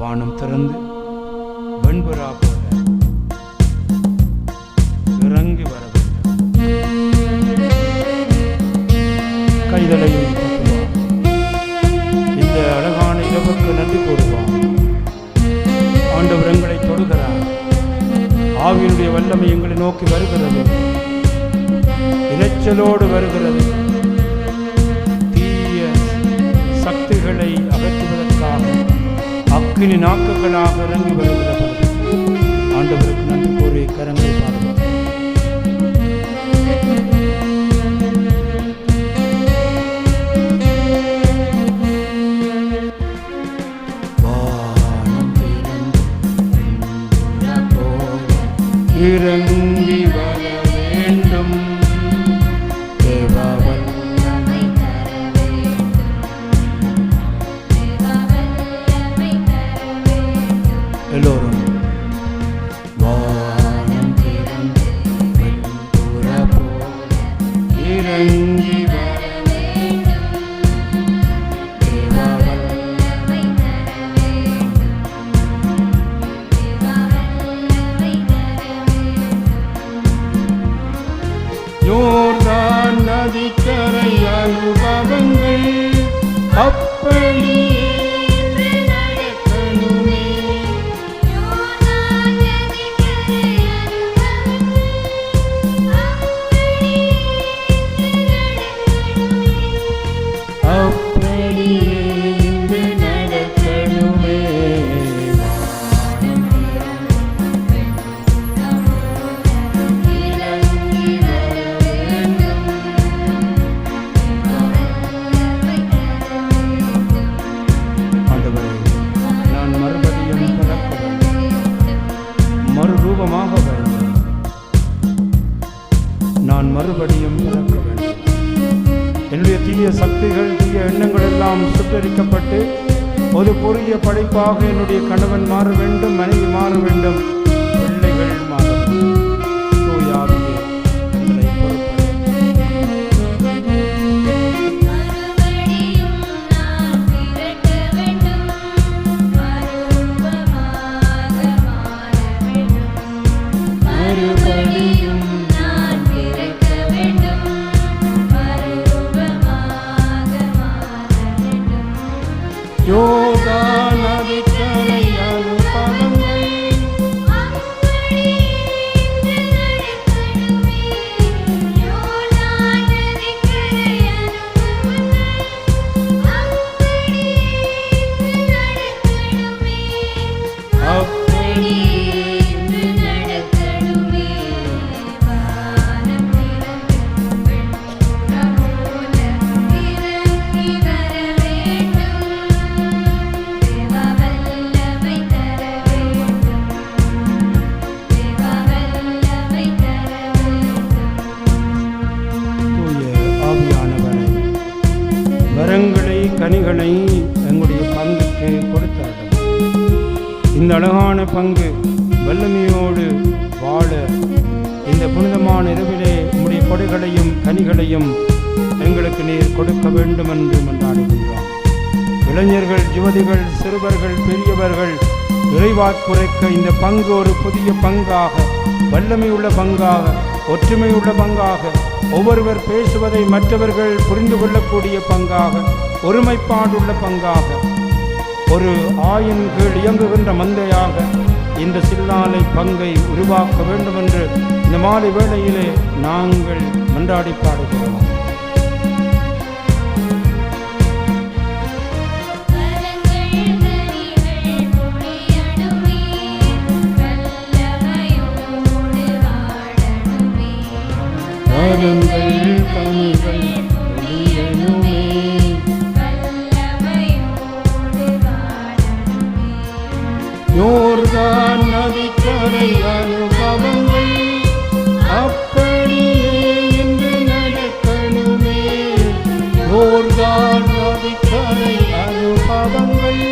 வானம் திறந்து வெண்புறா போல இறங்கி வர கைதலையும் இந்த அழகான இரவுக்கு நன்றி கூறுவான். ஆண்டவர் எங்களை தொடுகிறார். ஆவியினுடைய வல்லமை எங்களை நோக்கி வருகிறது, இரைச்சலோடு வருகிறது. தீய சக்திகளை அகற்றுவதற்காக அக்கினி நாக்குகளாக இறங்கி வருகிறது. ஆண்டவருக்கு நன்றி கூறி கரங்களை பாருங்கள். இறங்கி வர வேண்டும், தேவ வல்லமை தர வேண்டும், எல்லோரும் வானம் திறந்து வெண்புறா போல இறங்கி வர வேண்டும், தேவ வல்லமை தர யோர்தான் நதிக்கரை அனுபவங்கள் அப்படியே நடக்கணுமே. அப்படியே நடக்கணுமே. மறுரூபமாக வேண்டும், நான் மறுபடியும் பிறக்க வேண்டும். என்னுடைய தீய சக்திகள், தீய எண்ணங்கள் எல்லாம் சுட்டரிக்கப்பட்டு ஒரு புதிய படைப்பாக என்னுடைய கணவன் மாற வேண்டும், மனைவி மாற வேண்டும், பிள்ளைகள் மாற வேண்டும். தூயாவியே எங்களை யோர்தான் நதிக்கரை அனுபவங்கள் வரங்களை கனிகளை எங்களுடைய பங்குக்கு கொடுத்தார்கள். இந்த அழகான பங்கு வல்லமையோடு வாழ இந்த புனிதமான இரவிலே உம்முடைய கொடைகளையும் கனிகளையும் எங்களுக்கு நீர் கொடுக்க வேண்டும் என்று மன்றாடுகின்றோம். இளைஞர்கள், யுவதிகள், சிறுவர்கள், பெரியவர்கள் இறைவாக்குரைக்க இந்த பங்கு ஒரு புதிய பங்காக, வல்லமையுள்ள பங்காக, ஒற்றுமையுள்ள பங்காக, ஒவ்வொருவர் பேசுவதை மற்றவர்கள் புரிந்து கொள்ளக்கூடிய பங்காக, ஒருமைப்பாடுள்ள பங்காக, ஒரு ஆயின் கீழ் இயங்குகின்ற மந்தையாக இந்த சில்லாலை பங்கை உருவாக்க வேண்டும் என்று இந்த மாலை வேளையிலே நாங்கள் மன்றாடி பாடுகிறோம். கனிகள் ஒளியணுமே, யோர்தான் நதிக்கரை அனுபவங்கள் அப்படியே இன்று நடக்கணுமே. யோர்தான் நதிக்கரை அனுபவங்கள்